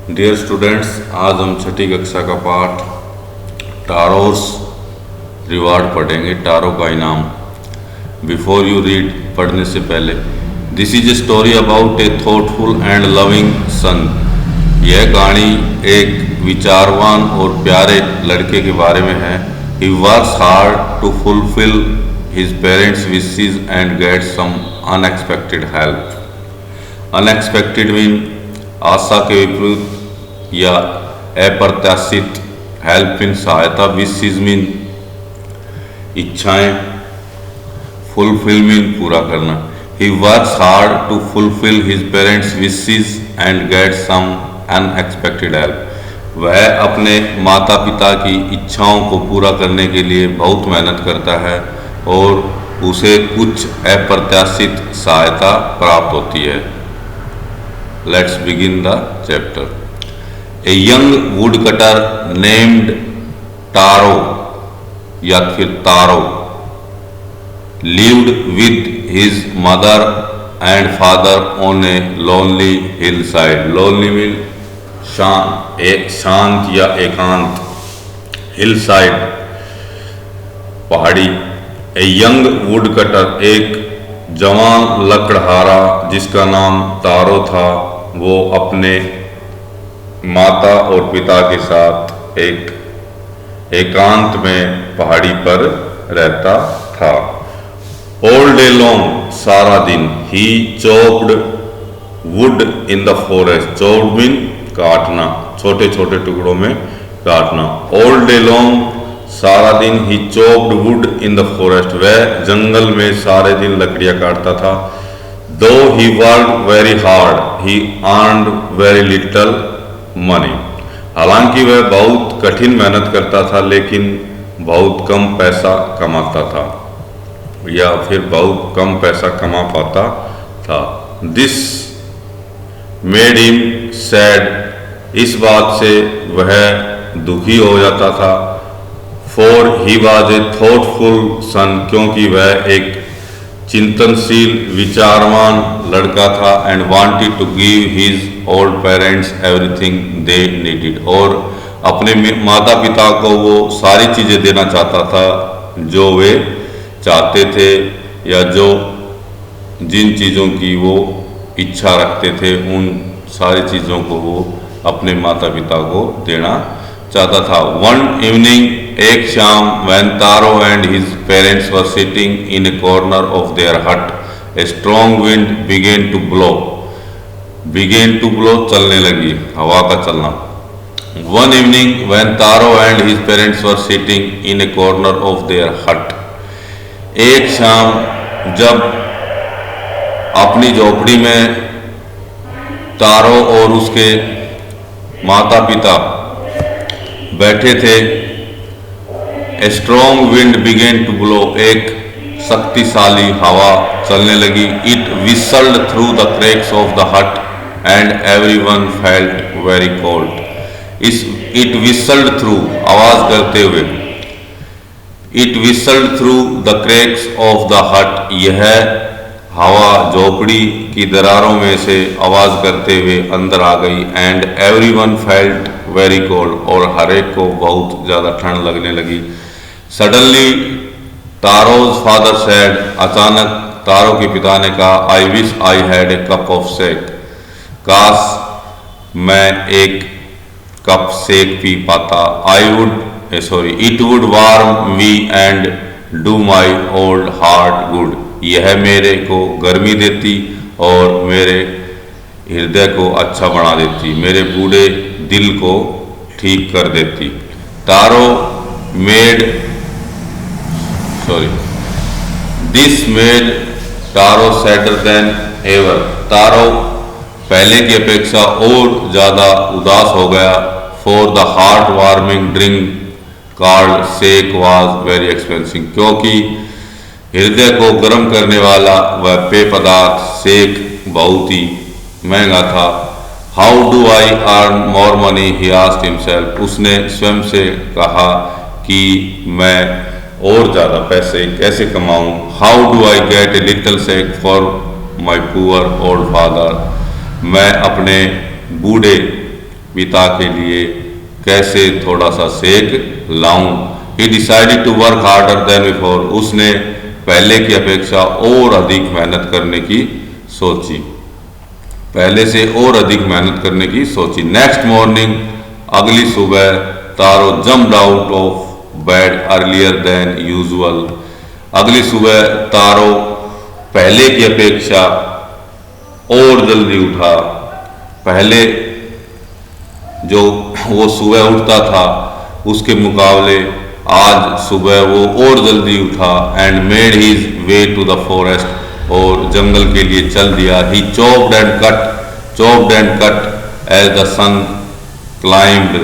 Dear students, आज हम छठी कक्षा का पाठ टारोस रिवार्ड पढ़ेंगे। टारो का इनाम। बिफोर यू रीड, पढ़ने से पहले, this is a story about A thoughtful and loving son. यह कहानी एक विचारवान और प्यारे लड़के के बारे में है। He works hard to fulfil his parents wishes and get some unexpected help. Unexpected mean आशा के विपरीत या अप्रत्याशित, हेल्प इन सहायता, विशेस मीन इच्छाएं, फुलफिल मीन पूरा करना। He works hard to fulfil his parents wishes and get some unexpected help. वह अपने माता पिता की इच्छाओं को पूरा करने के लिए बहुत मेहनत करता है और उसे कुछ अप्रत्याशित सहायता प्राप्त होती है। Let's begin the chapter. A young woodcutter named Taro या फिर तारो lived with his mother and father on a lonely hillside. Lonely mean एक शांत या एकांत, hillside पहाड़ी। ए यंग वुड कटर, एक जवान लकड़हारा जिसका नाम तारो था, वो अपने माता और पिता के साथ एक एकांत में पहाड़ी पर रहता था। ऑल डे लॉन्ग, सारा दिन। He chopped wood in the forest. Chopped mean काटना, छोटे छोटे टुकड़ों में काटना। ऑल डे लॉन्ग, सारा दिन। He chopped wood in the forest, वह जंगल में सारे दिन लकड़ियां काटता था। Though he worked very hard, he earned very little money. हालांकि वह बहुत कठिन मेहनत करता था लेकिन बहुत कम पैसा कमाता था या फिर बहुत कम पैसा कमा पाता था। दिस मेड हिम सैड, इस बात से वह दुखी हो जाता था। For he was a thoughtful son, क्योंकि वह एक चिंतनशील विचारवान लड़का था। And wanted to give his old parents everything they needed, और अपने माता पिता को वो सारी चीज़ें देना चाहता था जो वे चाहते थे या जो जिन चीज़ों की वो इच्छा रखते थे, उन सारी चीज़ों को वो अपने माता पिता को देना चाहता था। वन इवनिंग, एक शाम, when Taro and his parents were sitting in a corner of their hut, a strong wind began to blow. Began to blow, चलने लगी, हवा का चलना। One evening when Taro and his parents were sitting in a corner of their hut, एक शाम जब अपनी झोपड़ी में तारो और उसके माता पिता बैठे थे, a strong wind began to blow, एक शक्तिशाली हवा चलने लगी। It whistled through the cracks of the hut and everyone felt very cold. It whistled through, आवाज करते हुए, it whistled through the cracks of the hut, यह हवा झोपड़ी की दरारों में से आवाज करते हुए अंदर आ गई। And everyone felt very cold, और हर एक को बहुत ज़्यादा ठंड लगने लगी। सडनली तारोज फादर सेड, अचानक तारो के पिता ने कहा, I wish I had a cup of shake, काश मैं एक कप शेक पी पाता। It would warm me and do my old heart good, यह मेरे को गर्मी देती और मेरे हृदय को अच्छा बना देती, मेरे बूढ़े दिल को ठीक कर देती। This made Taro sadder than ever, Taro पहले की अपेक्षा और ज़्यादा उदास हो गया। For the heart warming drink called sake was very expensive, क्योंकि हृदय को गर्म करने वाला वह पेय पदार्थ शेक बहुत ही महंगा था। How do I earn more money, he asked himself, उसने स्वयं से कहा कि मैं और ज़्यादा पैसे कैसे कमाऊं। How do I get a little sake for my poor old father, मैं अपने बूढ़े पिता के लिए कैसे थोड़ा सा सेक लाऊं। He decided to work harder than before. उसने पहले की अपेक्षा और अधिक मेहनत करने की सोची, पहले से और अधिक मेहनत करने की सोची। नेक्स्ट मॉर्निंग, अगली सुबह, Taro jumped out of bed earlier than usual. अगली सुबह तारो पहले की अपेक्षा और जल्दी उठा। पहले जो वो सुबह उठता था उसके मुकाबले आज सुबह वो और जल्दी उठा। And made his way to the forest, और जंगल के लिए चल दिया। He chopped and cut as the sun climbed,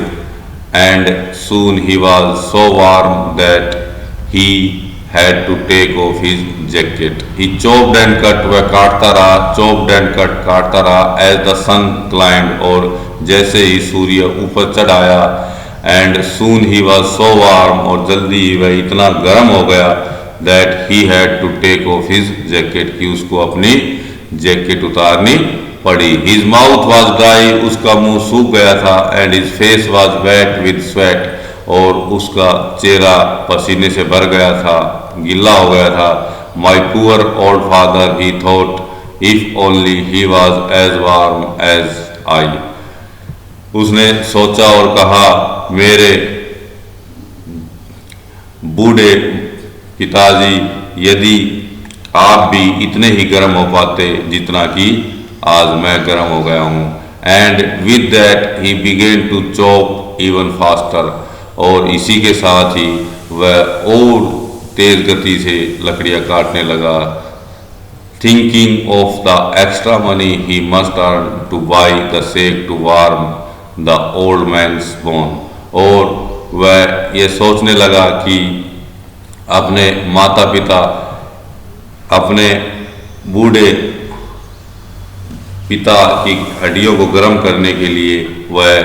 and soon he was so warm that he had to take off his jacket. He chopped and cut, वह काटता रहा, chopped and cut काटता रहा, एज द सन क्लाइम्ड, और जैसे ही सूर्य ऊपर चढ़ आया। And soon he was so warm, और जल्दी ही वह इतना गर्म हो गया, that he had to take off his jacket, कि उसको अपनी जैकेट उतारनी पड़ी। हिज माउथ वॉज ड्राई, उसका मुंह सूख गया था। And his face was wet with sweat, और उसका चेहरा पसीने से भर गया था, गीला हो गया था। My poor old father, he thought, if only he was as warm as I. उसने सोचा और कहा, मेरे बूढ़े पिताजी, यदि आप भी इतने ही गर्म हो पाते जितना कि आज मैं गर्म हो गया हूँ। And with that he began to chop even faster, और इसी के साथ ही वह और तेज गति से लकड़ियाँ काटने लगा। Thinking of the extra money he must earn to buy the sake to warm the old man's bone, और वह ये सोचने लगा कि अपने माता पिता, अपने बूढ़े पिता की हड्डियों को गर्म करने के लिए वह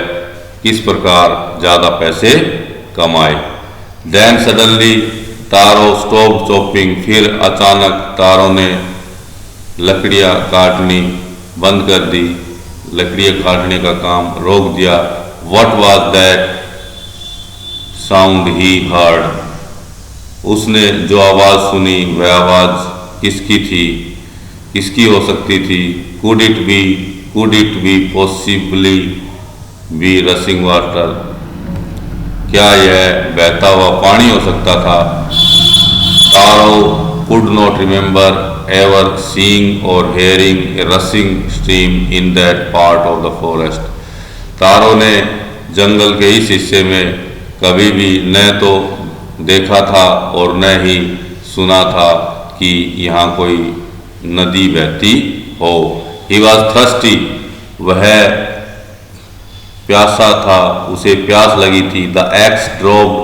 किस प्रकार ज़्यादा पैसे कमाए। देन सडनली तारो स्टॉप चॉपिंग, फिर अचानक तारों ने लकड़ियाँ काटनी बंद कर दी, लकड़ियाँ काटने का काम रोक दिया। What was that sound he heard? उसने जो आवाज़ सुनी वह आवाज़ किसकी थी, किसकी हो सकती थी? Could it be possibly be rushing water? क्या यह बहता हुआ पानी हो सकता था? तारो could not remember ever seeing or hearing a rushing stream in that part of the forest. तारो ने जंगल के इस हिस्से में कभी भी न तो देखा था और न ही सुना था कि यहाँ कोई नदी बहती हो। He was thirsty, वह प्यासा था, उसे प्यास लगी थी। The axe dropped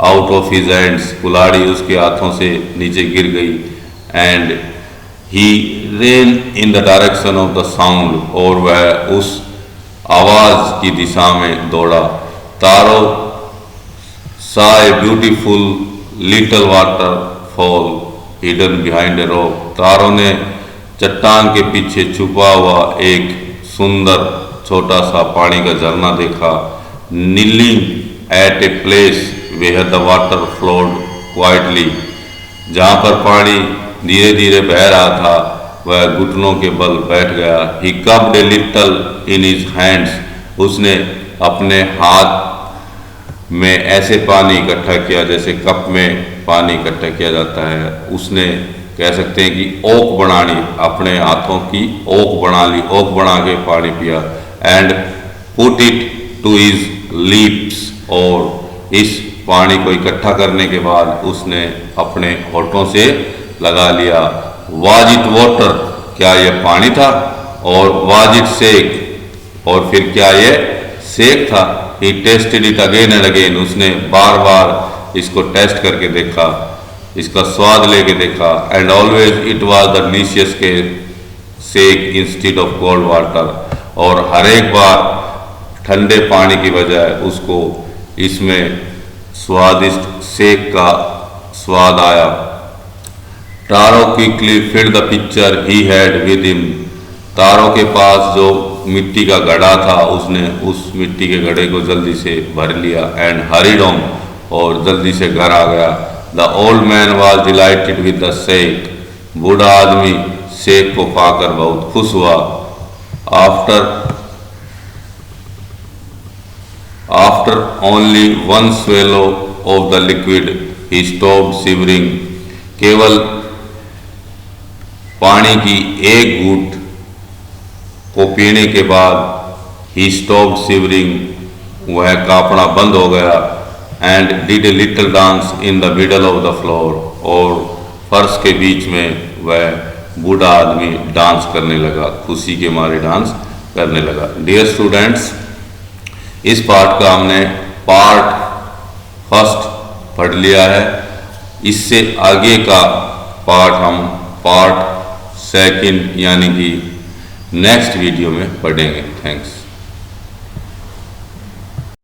out of his hands, कुल्हाड़ी उसके हाथों से नीचे गिर गई। And he ran in the direction of the sound, और वह उस आवाज़ की दिशा में दौड़ा। तारो saw a beautiful little waterfall hidden behind a rock. तारो ने चट्टान के पीछे छुपा हुआ एक सुंदर छोटा सा पानी का झरना देखा। Kneeling at a place where the water flowed quietly, जहाँ पर पानी धीरे धीरे बह रहा था, वह घुटनों के बल बैठ गया। He cupped a little in his hands, उसने अपने हाथ में ऐसे पानी इकट्ठा किया जैसे कप में पानी इकट्ठा किया जाता है। उसने कह सकते हैं कि ओक बना ली, अपने हाथों की ओक बना ली, ओक बना के पानी पिया। And put it to his lips, और इस पानी को इकट्ठा करने के बाद उसने अपने होठों से लगा लिया। वाज इट वाटर, क्या यह पानी था? और वाज इट सेक, और फिर क्या यह सेक था? He tasted it again and again, उसने बार बार इसको टेस्ट करके देखा, इसका स्वाद लेके देखा। And always it was the delicious के सेक इंस्टेड ऑफ कोल्ड वाटर, और हर एक बार ठंडे पानी की बजाय उसको इसमें स्वादिष्ट सेक का स्वाद आया। Taro quickly filled the pitcher he had with him, Taro के पास जो मिट्टी का घड़ा था उसने उस मिट्टी के घड़े को जल्दी से भर लिया एंड हरीड ऑन, और जल्दी से घर आ गया। The old man was delighted with the shake, बूढ़ा आदमी शेख को पाकर बहुत खुश हुआ। After only one swallow of the liquid he stopped shivering, केवल पानी की एक घूंट को पीने के बाद ही स्टॉप्ड शिवरिंग, वह कांपना बंद हो गया। And did a little dance in the middle of the floor, और फर्श के बीच में वह बूढ़ा आदमी डांस करने लगा, खुशी के मारे डांस करने लगा। डियर स्टूडेंट्स, इस पार्ट का हमने पार्ट फर्स्ट पढ़ लिया है। इससे आगे का पार्ट हम पार्ट सेकंड यानी कि नेक्स्ट वीडियो में पढ़ेंगे। थैंक्स।